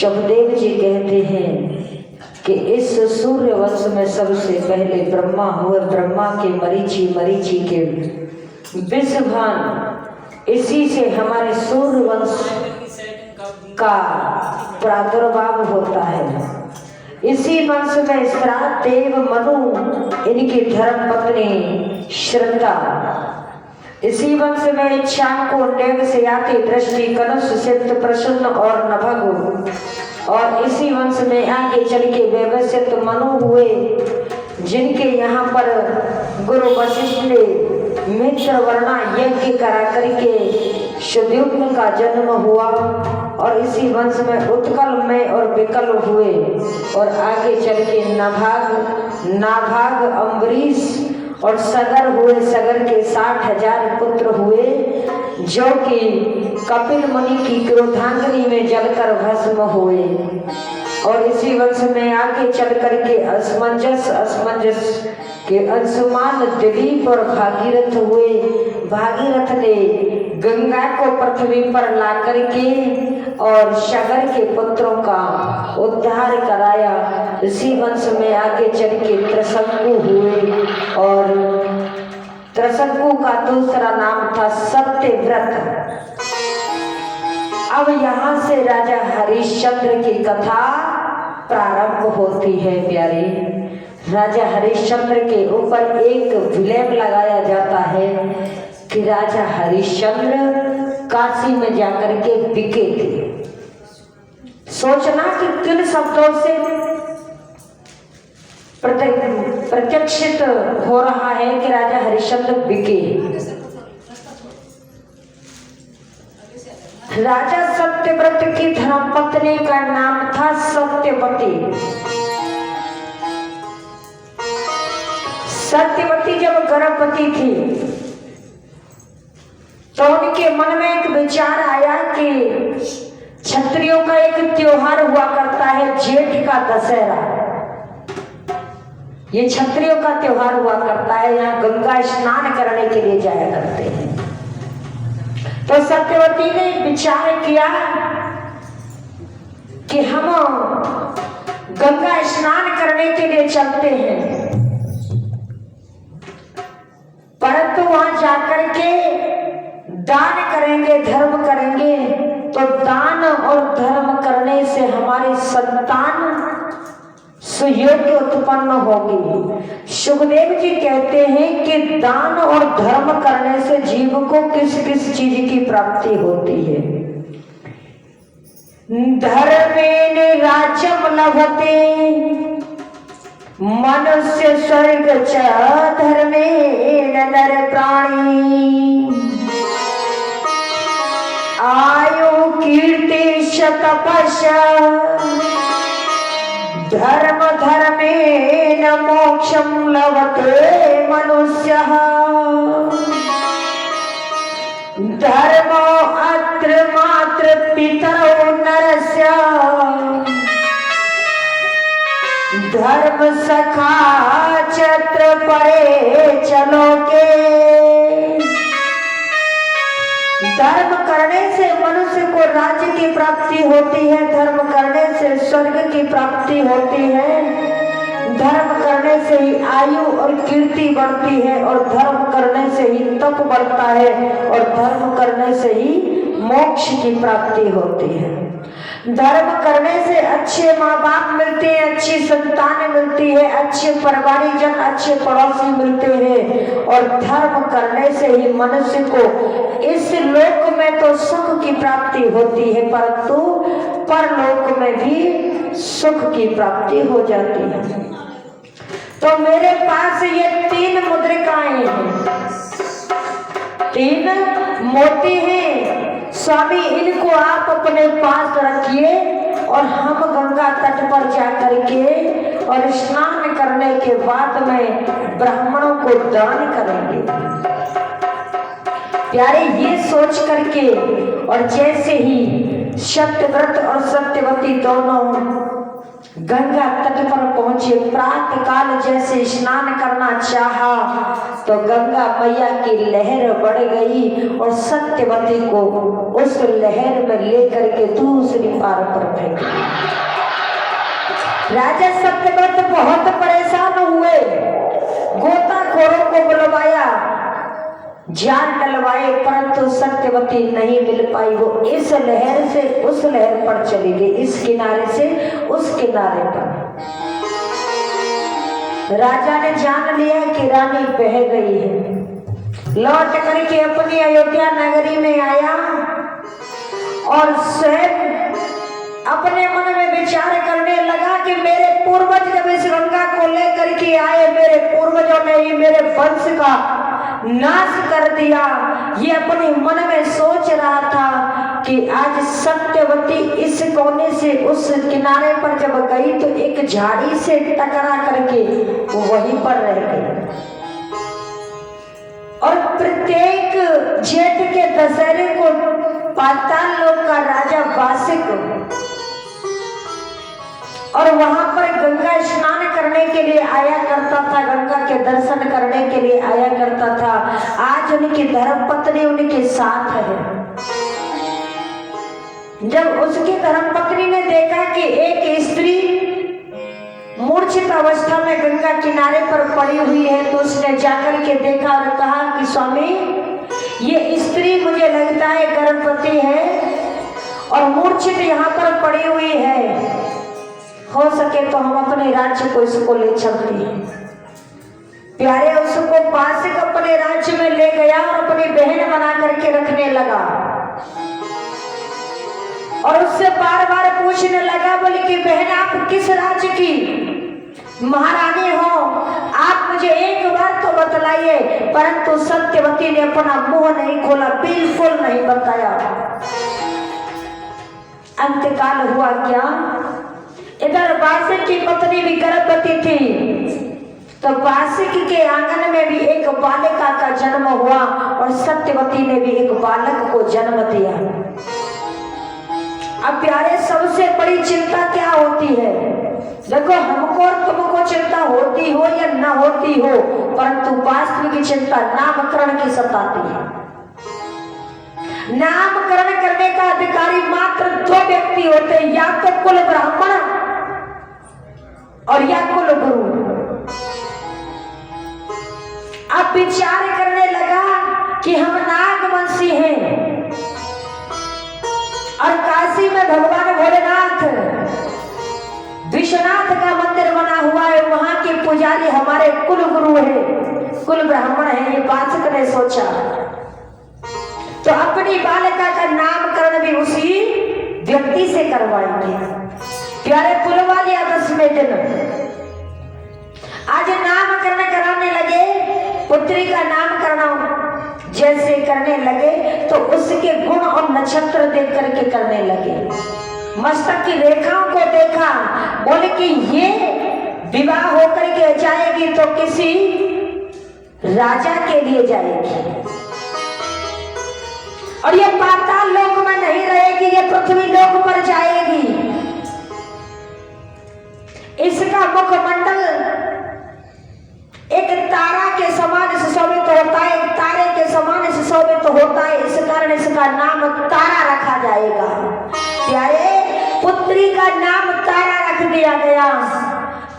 सुखदेव जी कहते हैं कि इस सूर्यवंश में सबसे पहले ब्रह्मा हुए, ब्रह्मा के मरीचि, मरीचि के विषभान, इसी से हमारे सूर्यवंश का प्रादुर्भाव होता है। इसी वंश में श्राद्ध देव मनु, इनकी धर्म पत्नी श्रद्धा, इसी वंश में इच्छा को नेव से आती दृष्टि, कनुष, सिद्ध, प्रसन्न और नभग, और इसी वंश में आगे चल के व्यवसित मनु हुए, जिनके यहाँ पर गुरु वशिष्ठ ने मित्र वर्णा यज्ञ करा करके सुद्युम्न का जन्म हुआ, और इसी वंश में उत्कल में और विकल हुए, और आगे चल के नाभाग अम्बरीश और सगर हुए। सगर के 60,000 पुत्र हुए, जो कि कपिल मुनि की क्रोधांगनी में जलकर भस्म हुए। और इसी वंश में आगे चल करके असमंजस के अंशुमान दिलीप और भागीरथ हुए। भागीरथ ने गंगा को पृथ्वी पर ला करके और सगर के पुत्रों का उद्धार कराया। इसी वंश में आगे चल के त्रिशंकु हुए, और त्रिशंकु का दूसरा नाम था सत्यव्रत। अब यहाँ से राजा हरिश्चंद्र की कथा प्रारंभ होती है प्यारे। राजा हरिश्चंद्र के ऊपर एक विलेप लगाया जाता है कि राजा हरिश्चंद्र काशी में जाकर के बिके थे। सोचना कि किन शब्दों से प्रत्यक्षित हो रहा है कि राजा हरिश्चंद्र बिके। राजा सत्यव्रत की धर्मपत्नी का नाम था सत्यवती। सत्यवती जब गर्भवती थी तो उनके मन में एक विचार आया कि क्षत्रियों का एक त्योहार हुआ करता है, जेठ का दशहरा। ये क्षत्रियों का त्योहार हुआ करता है, यहाँ गंगा स्नान करने के लिए जाया करते हैं। तो सत्यवती ने विचार किया कि हम गंगा स्नान करने के लिए चलते हैं, परंतु वहां जाकर के दान करेंगे, धर्म करेंगे, तो दान और धर्म करने से हमारी संतान सुयोग्य उत्पन्न होगी। सुखदेव जी कहते हैं कि दान और धर्म करने से जीव को किस किस चीज की प्राप्ति होती है। धर्मेण राज्यम लभते मनुष्य स्वर्ग च धर्मेण नर प्राणी आयु कीर्ति तपस्या धर्म धर्मेण मोक्षं लभते मनुष्यः धर्मो अत्र मात्र पितरो नरस्य धर्म सखा छत्र परे चलोगे। धर्म करने से मनुष्य को राज्य की प्राप्ति होती है, धर्म करने से स्वर्ग की प्राप्ति होती है, धर्म करने से ही आयु और कीर्ति बढ़ती है, और धर्म करने से ही तप बढ़ता है, और धर्म करने से ही मोक्ष की प्राप्ति होती है। धर्म करने से अच्छे माँ बाप मिलते हैं, अच्छी संतान मिलती है, अच्छे परिवारीजन, अच्छे पड़ोसी मिलते हैं, और धर्म करने से ही मनुष्य को इस लोक में तो सुख की प्राप्ति होती है, परंतु परलोक में भी सुख की प्राप्ति हो जाती है। तो मेरे पास ये 3 मुद्रिकाएं हैं, 3 मोती हैं। स्वामी इनको आप अपने पास रखिए, और हम गंगा तट पर जाकर के और स्नान करने के बाद में ब्राह्मणों को दान करेंगे। प्यारे ये सोच करके, और जैसे ही सत्यव्रत और सत्यवती दोनों गंगा तट पर पहुंचे। प्रातः काल जैसे स्नान करना चाहा तो गंगा मैया की लहर बढ़ गई और सत्यवती को उस लहर में लेकर के दूसरी पार पर फेंक दिया। राजा सत्यव्रत बहुत परेशान हुए, गोताखोरों को बुलवाया, जान डलवाए, परंतु सत्यवती नहीं मिल पाई। वो इस लहर से उस लहर पर चली गई, इस किनारे से उस किनारे पर। राजा ने जान लिया कि रानी बह गई है। लौट करके अपनी अयोध्या नगरी में आया और स्वयं अपने मन में विचार करने लगा कि मेरे पूर्वज जब इस गंगा को लेकर के आए, मेरे पूर्वजों ने ही मेरे वंश का नाश कर दिया। ये अपने मन में सोच रहा था कि आज सत्यवती इस कोने से उस किनारे पर जब गई तो एक झाड़ी से टकरा करके वो वहीं पर रह गई। और प्रत्येक जेठ के दशहरे को पाताल लोक का राजा वासिक और वहां पर गंगा स्नान करने के लिए आया करता था, गंगा के दर्शन करने के लिए आया करता था। आज उनकी धर्मपत्नी उनके साथ है। जब उसकी धर्मपत्नी ने देखा कि एक स्त्री मूर्छित अवस्था में गंगा किनारे पर पड़ी हुई है तो उसने जाकर के देखा और कहा कि स्वामी, ये स्त्री मुझे लगता है गर्भवती है और मूर्छित यहाँ पर पड़ी हुई है, हो सके तो हम अपने राज्य को इसको ले चलते हैं। प्यारे उसको वासिक अपने राज्य में ले गया और अपनी बहन बना करके रखने लगा और उससे बार बार पूछने लगा, बोले कि बहन आप किस राज्य की महारानी हो, आप मुझे एक बार तो बतलाइए। परंतु सत्यवती ने अपना मुंह नहीं खोला, बिल्कुल नहीं बताया। अंतकाल हुआ क्या, इधर वासिक की पत्नी भी गर्भवती थी तो वासिक के आंगन में भी एक बालिका का जन्म हुआ और सत्यवती ने भी एक बालक को जन्म दिया। अब प्यारे सबसे बड़ी चिंता क्या होती है, देखो हमको और तुमको चिंता होती हो या न होती हो, परंतु वास्तविक चिंता नामकरण की सताती है। नामकरण करने का अधिकारी मात्र दो व्यक्ति होते हैं, या तो कुल ब्राह्मण और या कुल गुरु। अब विचार करने लगा कि हम नागवंशी हैं और काशी में भगवान भोलेनाथ विश्वनाथ का मंदिर बना हुआ है, वहां के पुजारी हमारे कुल गुरु है, कुल ब्राह्मण है। ये वासिक ने सोचा तो अपनी बालिका का नामकरण भी उसी व्यक्ति से करवाएंगे। प्यारे पुलवालिया 10वें दिन आज नामकरण कराने लगे, पुत्री का नामकरण जैसे करने लगे तो उसके गुण और नक्षत्र देख करके करने लगे। मस्तक की रेखाओं को देखा, बोले कि ये विवाह होकर के जाएगी तो किसी राजा के लिए जाएगी और ये पाताल लोक में नहीं रहेगी, ये पृथ्वी लोक पर जाएगी। इसका मुखमंडल एक तारा के समान सुशोभित होता है, एक तारे के समान सुशोभित होता है, इस कारण इसका नाम तारा रखा जाएगा। प्यारे पुत्री का नाम तारा रख दिया गया।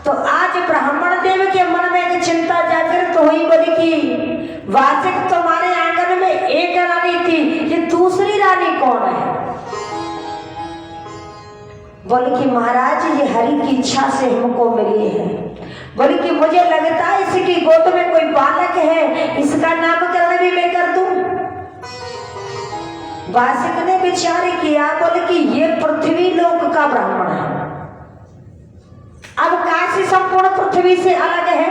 तो आज ब्राह्मण देव के मन में एक चिंता जागृत हुई, बोली कि वासिक तुम्हारे आंगन में एक रानी थी, ये दूसरी रानी कौन है? बोले कि महाराज ये हरि की इच्छा से हमको मिली है। बोले कि मुझे लगता है इसकी गोद में कोई बालक है, इसका नामकरण भी मैं कर दूं। वासिक ने विचार किया, बोले कि ये पृथ्वी लोक का ब्राह्मण है, अब काशी संपूर्ण पृथ्वी से अलग है,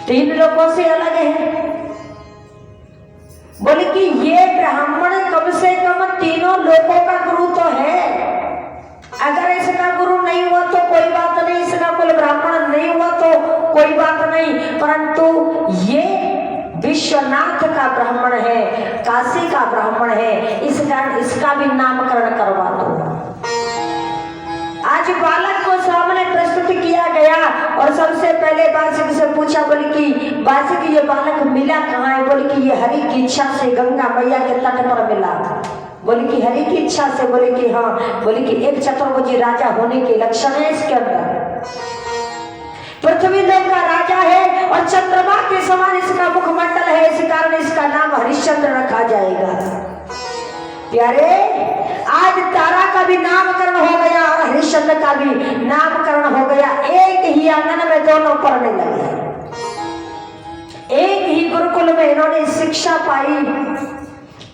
3 लोकों से अलग है। बोले कि ये ब्राह्मण कम से कम 3 लोकों का गुरु तो है, अगर इसका गुरु नहीं हुआ तो कोई बात नहीं, इसका कुल ब्राह्मण नहीं हुआ तो कोई बात नहीं, परंतु ये विश्वनाथ का ब्राह्मण है, काशी का ब्राह्मण है, इस कारण इसका भी नामकरण करवा दो। आज बालक सामने प्रस्तुत किया गया और सबसे पहले बासिक से पूछा, बोली कि बासिक ये बालक मिला कहाँ है? बोली कि ये हरि की इच्छा से गंगा मैया के तट पर मिला। बोली कि हरि की इच्छा से? बोली कि हाँ। बोली कि एक चतुर्भुजी राजा होने के लक्षण है इसके अंदर। पृथ्वी लोक का राजा है और चंद्रमा के समान इसका मुखमंडल है, इस कारण इसका नाम हरिश्चंद्र रखा जाएगा। प्यारे, आज तारा का भी नामकरण हो गया और हरिश्चंद्र का भी नामकरण हो गया। एक ही आंगन में दोनों पढ़ने लगे, एक ही गुरुकुल में इन्होंने शिक्षा पाई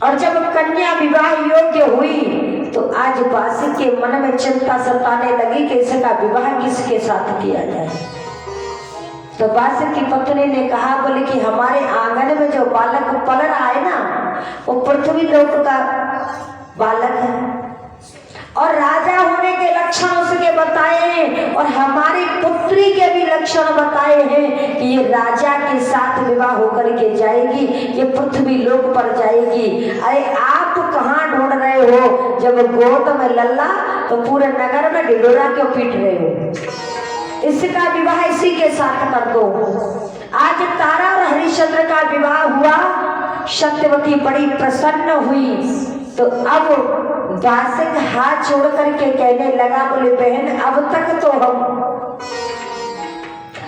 और जब कन्या विवाह योग्य हुई तो आज बासिक के मन में चिंता सताने लगी कि इसका विवाह किसके साथ किया जाए। तो बासिक की पत्नी ने कहा, बोले कि हमारे आंगन में जो बालक पल रहा है ना, वो पृथ्वी लोक का बालक है और राजा होने के लक्षण उसके बताए हैं और हमारी पुत्री के भी लक्षण बताए हैं कि ये राजा के साथ विवाह होकर के जाएगी, ये पृथ्वी लोक पर जाएगी। अरे आप कहाँ ढूंढ रहे हो? जब गोद में लल्ला तो पूरे नगर में ढिढोरा क्यों पीट रहे हो? इसका विवाह इसी के साथ कर दो। आज तारा और हरिश्चंद्र का विवाह हुआ, सत्यवती बड़ी प्रसन्न हुई। तो अब बासिक हाथ जोड़ करके कहने लगा, बोले बहन अब तक तो हम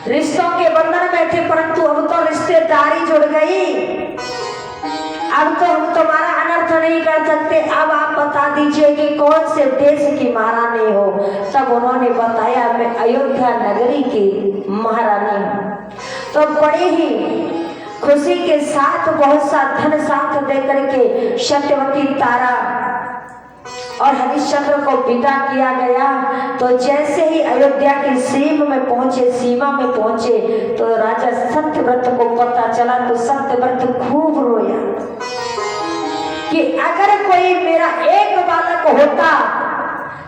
रिश्तों के बंधन में थे, परंतु अब तो रिश्तेदारी जुड़ गई, अब तो हम तुम्हारा अनर्थ नहीं कर सकते। अब आप बता दीजिए कि कौन से देश की महारानी हो? तब उन्होंने बताया, मैं अयोध्या नगरी की महारानी हूँ। तो बड़े ही खुशी के साथ बहुत सा धन साथ देकर के सत्यवती तारा और हरिश्चंद्र को विदा किया गया। तो जैसे ही अयोध्या की सीमा में पहुंचे तो राजा सत्यव्रत को पता चला। तो सत्यव्रत खूब रोया कि अगर कोई मेरा एक बालक होता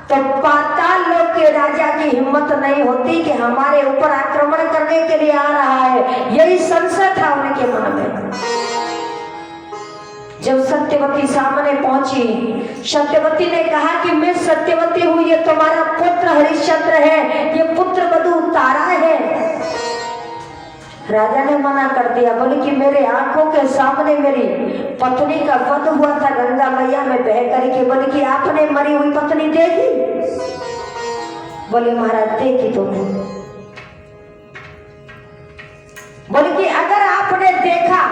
तो पाताल लोक के राजा की हिम्मत नहीं होती कि हमारे ऊपर आक्रमण करने के लिए आ रहा है। यही संशय था उनके मन में। जब सत्यवती सामने पहुंची, सत्यवती ने कहा कि मैं सत्यवती हूं, ये तुम्हारा पुत्र हरिश्चंद्र है, ये पुत्र वधू तारा है। राजा ने मना कर दिया, बोले कि मेरे आंखों के सामने मेरी पत्नी का वध हुआ था गंगा मैया में बह करके। बोले कि आपने मरी हुई पत्नी देखी? बोले महाराज देखी तो। बोले कि अगर आपने देखा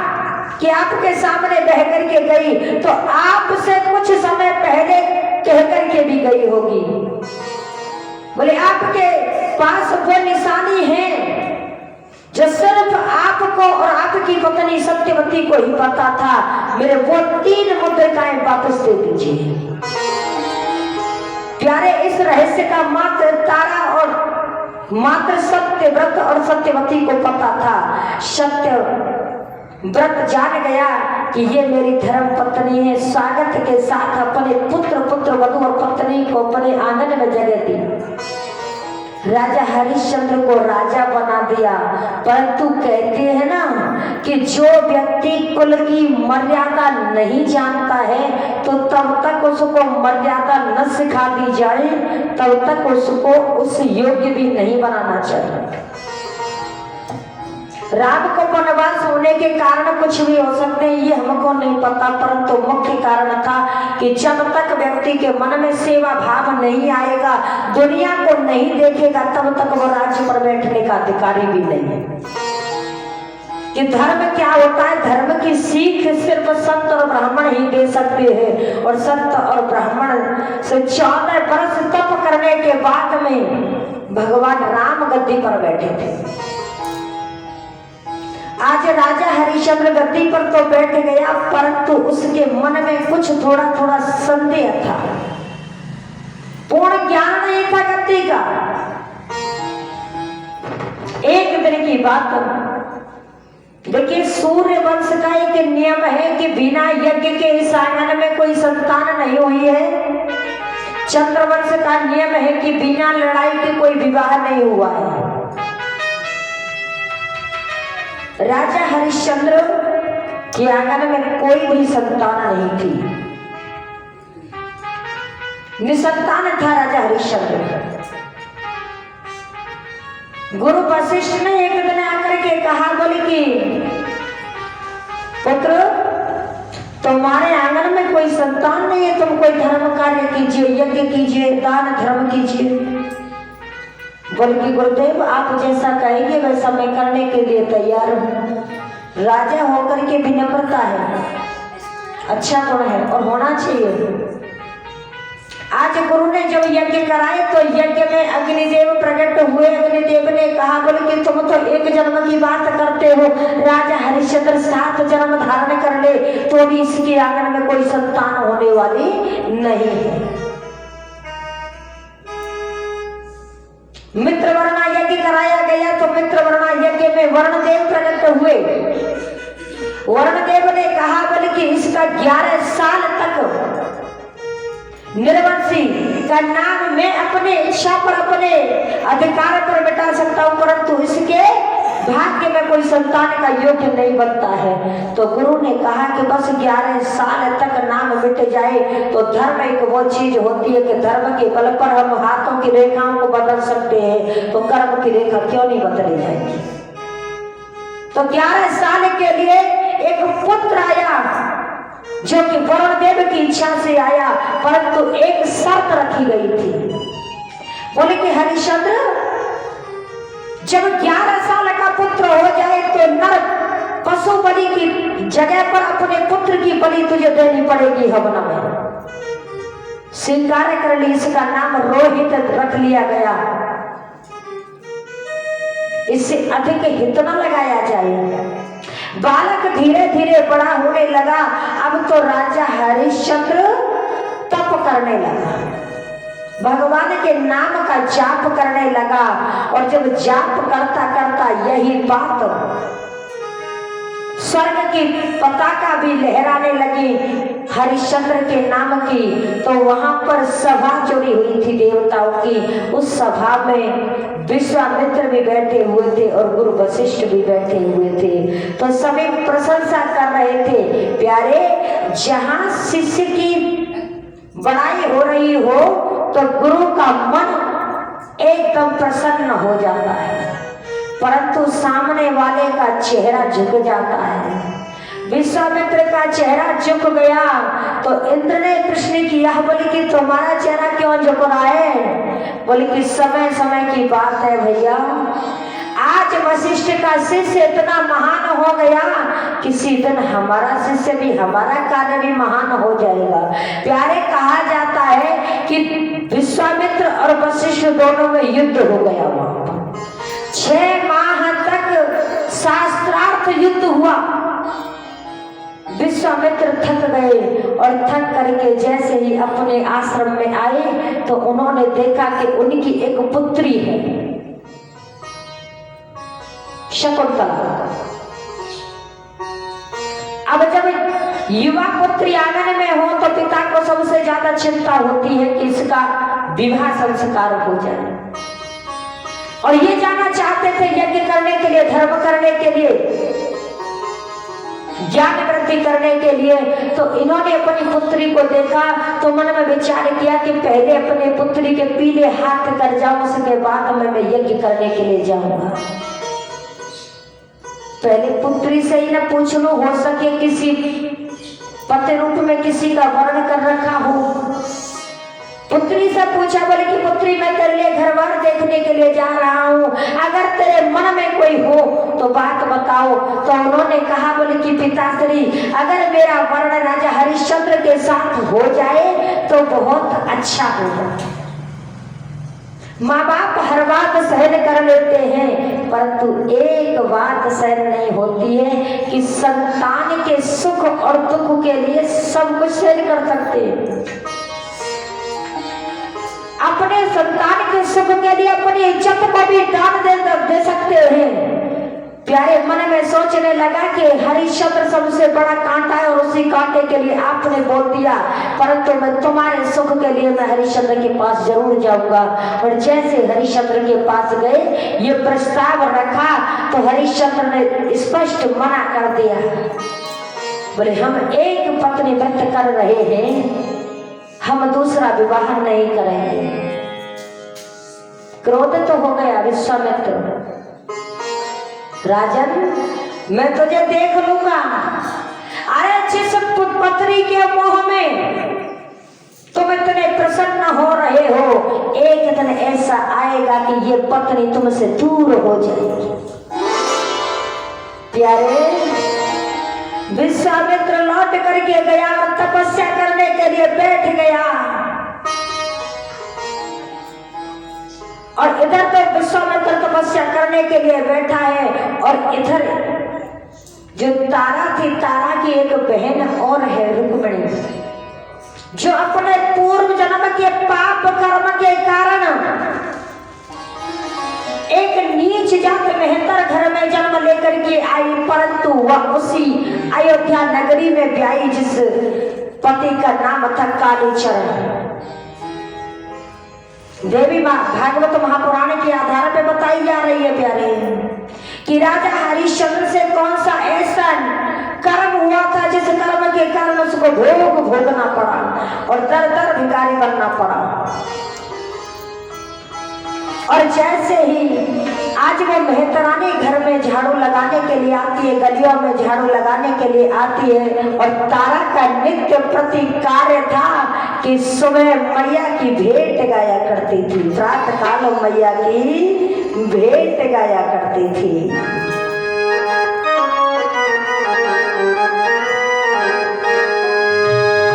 कि आपके सामने बह करके गई तो आपसे कुछ समय पहले कह करके भी गई होगी। बोले आपके पास वो निशानी है जो सिर्फ आपको और आपकी पत्नी सत्यवती को ही पता था। मेरे वो 3 मुद्रिकाएं वापस दे दीजिए। प्यारे, इस रहस्य का मात्र तारा और मात्र सत्यव्रत और सत्यवती को पता था। सत्यव्रत जान गया कि ये मेरी धर्म पत्नी है। स्वागत के साथ अपने पुत्र वधू और पत्नी को अपने आंगन में जगह दी। राजा हरिश्चंद्र को राजा बना दिया। परंतु कहते हैं ना कि जो व्यक्ति कुल की मर्यादा नहीं जानता है तो तब तक उसको मर्यादा न सिखा दी जाए, तब तक उसको उस योग्य भी नहीं बनाना चाहिए। राम को वनवास होने के कारण कुछ भी हो सकते हैं, ये हमको नहीं पता, परंतु मुख्य कारण था कि जब तक व्यक्ति के मन में सेवा भाव नहीं आएगा, दुनिया को नहीं देखेगा, तब तक वो राज्य पर बैठने का अधिकारी भी नहीं है। कि धर्म क्या होता है, धर्म की सीख सिर्फ संत और ब्राह्मण ही दे सकते हैं। और संत और ब्राह्मण से 14 वर्ष तप करने के बाद में भगवान राम गद्दी पर बैठे थे। आज राजा हरिश्चंद्र गद्दी पर तो बैठ गया, परंतु उसके मन में कुछ थोड़ा संदेह था, पूर्ण ज्ञान नहीं था गद्दी का। एक दिन की बात, देखिए सूर्य वंश का एक नियम है कि बिना यज्ञ के इस आंगन में कोई संतान नहीं हुई है। चंद्रवंश का नियम है कि बिना लड़ाई के कोई विवाह नहीं हुआ है। राजा हरिश्चंद्र के आंगन में कोई भी संतान नहीं थी, निसंतान था राजा हरिश्चंद्र। गुरु वशिष्ठ ने एक दिन आकर के कहा, बोले कि पुत्र तुम्हारे आंगन में कोई संतान नहीं है, तुम कोई धर्म कार्य कीजिए, यज्ञ कीजिए, दान धर्म कीजिए। बोले कि गुरुदेव आप जैसा कहेंगे वैसा मैं करने के लिए तैयार हूँ। राजा होकर के विनम्रता है, अच्छा गुण है और होना चाहिए। आज गुरु ने जब यज्ञ कराए तो यज्ञ में अग्निदेव प्रकट हुए। अग्निदेव ने कहा, बोले कि तुम तो एक जन्म की बात करते हो, राजा हरिश्चंद्र 7 जन्म धारण कर ले तो भी इसके आंगन में कोई संतान होने वाली नहीं है। मित्र वर्णा यज्ञ कराया गया तो मित्र वर्णा यज्ञ में वर्णदेव प्रकट हुए। वर्णदेव ने कहा, बोले कि इसका 11 साल तक निर्वंशी का नाम मैं अपने इच्छा पर, अपने अधिकार पर मिटा सकता हूं, परंतु इसके भाग्य में कोई संतान का योग्य नहीं बनता है। तो गुरु ने कहा कि बस 11 साल तक नाम मिट जाए तो धर्म एक वो चीज होती है कि धर्म के बल पर हम हाथों की रेखाओं को बदल सकते हैं, तो कर्म की रेखा क्यों नहीं बदली जाएगी। तो 11 साल के लिए एक पुत्र आया जो कि वरुणदेव की इच्छा से आया, परंतु एक शर्त रखी गई थी। बोले कि हरिश्चंद्र जब 11 साल का पुत्र हो जाए तो नर पशु बलि की जगह पर अपने पुत्र की बलि तुझे देनी पड़ेगी हवन में। स्वीकार कर ली, इसका नाम रोहित रख लिया गया। इससे अधिक हित न लगाया जाए। बालक धीरे धीरे बड़ा होने लगा। अब तो राजा हरिश्चंद्र तप करने लगा, भगवान के नाम का जाप करने लगा। और जब जाप करता करता यही बात स्वर्ग की पताका भी लहराने लगी हरिश्चंद्र के नाम की, तो वहां पर सभा जुड़ी हुई थी देवताओं की। उस सभा में विश्वामित्र भी बैठे हुए थे और गुरु वशिष्ठ भी बैठे हुए थे। तो सभी प्रशंसा कर रहे थे। प्यारे, जहां शिष्य की बड़ाई हो रही हो तो गुरु का मन एकदम प्रसन्न हो जाता है, परंतु सामने वाले का चेहरा झुक जाता है। विश्वामित्र का चेहरा झुक गया तो इंद्र ने प्रश्न किया, बोले कि तुम्हारा चेहरा क्यों झुक रहा है। बोले कि समय समय की बात है भैया, आज वशिष्ठ का शिष्य इतना महान हो गया, किसी दिन हमारा शिष्य भी, हमारा कार्य भी महान हो जाएगा। प्यारे, कहा जाता है कि विश्वामित्र और वशिष्ठ दोनों में युद्ध हो गया। वहां पर 6 माह तक शास्त्रार्थ युद्ध हुआ। विश्वामित्र थक गए और थक करके जैसे ही अपने आश्रम में आए तो उन्होंने देखा कि उनकी एक पुत्री है, शकुंतला। अब जब युवा पुत्री आंगन में हो तो पिता को सबसे ज्यादा चिंता होती है कि इसका विवाह संस्कार हो जाए, और ये जाना चाहते थे यज्ञ करने के लिए, धर्म करने के लिए, ज्ञान वृद्धि करने के लिए। तो इन्होंने अपनी पुत्री को देखा तो मन में विचार किया कि पहले अपने पुत्री के पीले हाथ कर जाऊं, उसके बाद मैं यज्ञ करने के लिए जाऊंगा। पहले पुत्री से ही न पूछ लो, हो सके किसी पति रूप में किसी का वर्ण कर रखा हो। पुत्री से पूछा, बोले कि पुत्री मैं तेरे लिए घर बार देखने के लिए जा रहा हूँ, अगर तेरे मन में कोई हो तो बात बताओ। तो उन्होंने कहा, बोले कि पिताश्री अगर मेरा वर्ण राजा हरिश्चंद्र के साथ हो जाए तो बहुत अच्छा होगा। माँ बाप हर बात सहन कर लेते हैं, परंतु एक बात सहन नहीं होती है कि संतान के सुख और दुख के लिए सब कुछ सहन कर सकते हैं। अपने संतान के सुख के लिए अपनी इज्जत को भी दान दे सकते हैं। प्यारे, मन में सोचने लगा कि हरिश्चंद्र सबसे बड़ा कांटा है और उसी कांटे के लिए आपने बोल दिया, परंतु मैं तुम्हारे सुख के लिए मैं हरिश्चंद्र के पास जरूर जाऊंगा। और जैसे हरिश्चंद्र के पास गए, ये प्रस्ताव रखा तो हरिश्चंद्र ने स्पष्ट मना कर दिया। बोले हम एक पत्नी व्रत कर रहे हैं, हम दूसरा विवाह नहीं करेंगे। क्रोधित तो हो गया विश्वामित्र, राजन मैं तुझे देख लूंगा। अरे जिस पत्नी के मोह में तुम इतने प्रसन्न हो रहे हो, एक दिन ऐसा आएगा कि ये पत्नी तुमसे दूर हो जाएगी। प्यारे, विश्वामित्र लौट करके गया और तपस्या करने के लिए बैठ गया। और इधर तो विश्वामित्र तपस्या करने के लिए बैठा है, और इधर जो तारा थी, तारा की एक बहन और है रुक्मिणी, जो अपने पूर्व जन्म के पाप कर्म के कारण एक नीच जात मेहतर घर में जन्म लेकर के आई, परंतु वह उसी अयोध्या नगरी में ब्याई जिस पति का नाम था कालीचरण। देवी भागवत महापुराण के आधार पर बताई जा रही है प्यारे, कि राजा हरिश्चंद्र से कौन सा ऐसा कर्म हुआ था जिस कर्म के कारण उसको भोगना पड़ा और दर दर भिखारी बनना पड़ा। और जैसे ही आज वो मेहतरानी घर में झाड़ू लगाने के लिए आती है, गलियों में झाड़ू लगाने के लिए आती है, और तारा का नित्य प्रति कार्य था कि सुबह मैया की भेंट गाया करती थी, प्रातः काल मैया की भेंट गाया करती थी।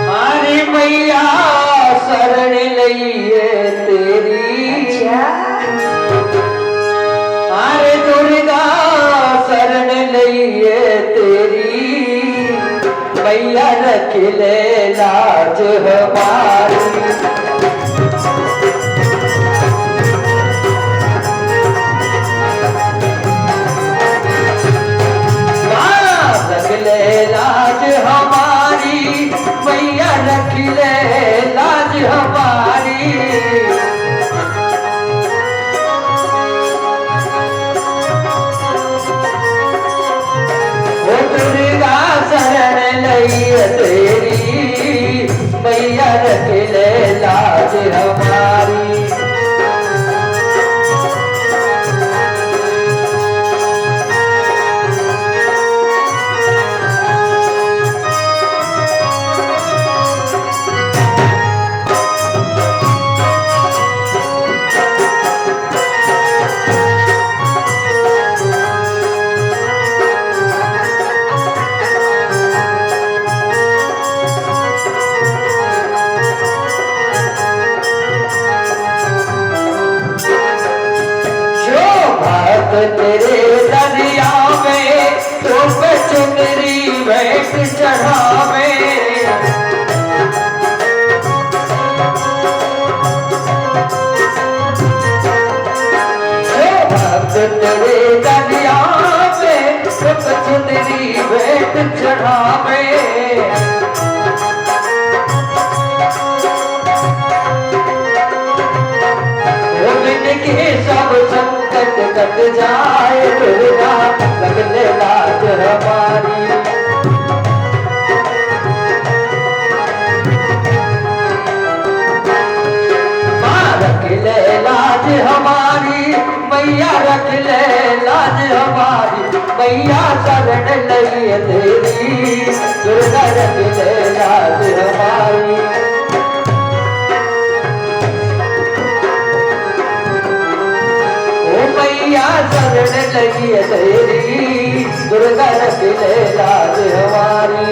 हमारी मैया शरण लइए तेरी, अरे दुर्गा शरण लइए तेरी, मैया रख ले लाज हमारी। रख ले लाज हमारी, मैया रख ले लाज हमारी। ओ दुर्गा शरण लइए तेरी, मैया रख ले लाज हमारी। तेरे दरिया में तो चुनरी बैठ चढ़ावे, भक्त तेरे दरिया में तो चुनरी बैठ चढ़ावे। के सब संकट कट जाए, दुर्गा रख ले लाज हमारी। माँ रख ले लाज हमारी, मैया रख ले लाज हमारी। मैया शरण लइए तेरी, दुर्गा रख ले लाज हमारी। मैया शरण लइए तेरी, दुर्गा रख ले लाज हमारी।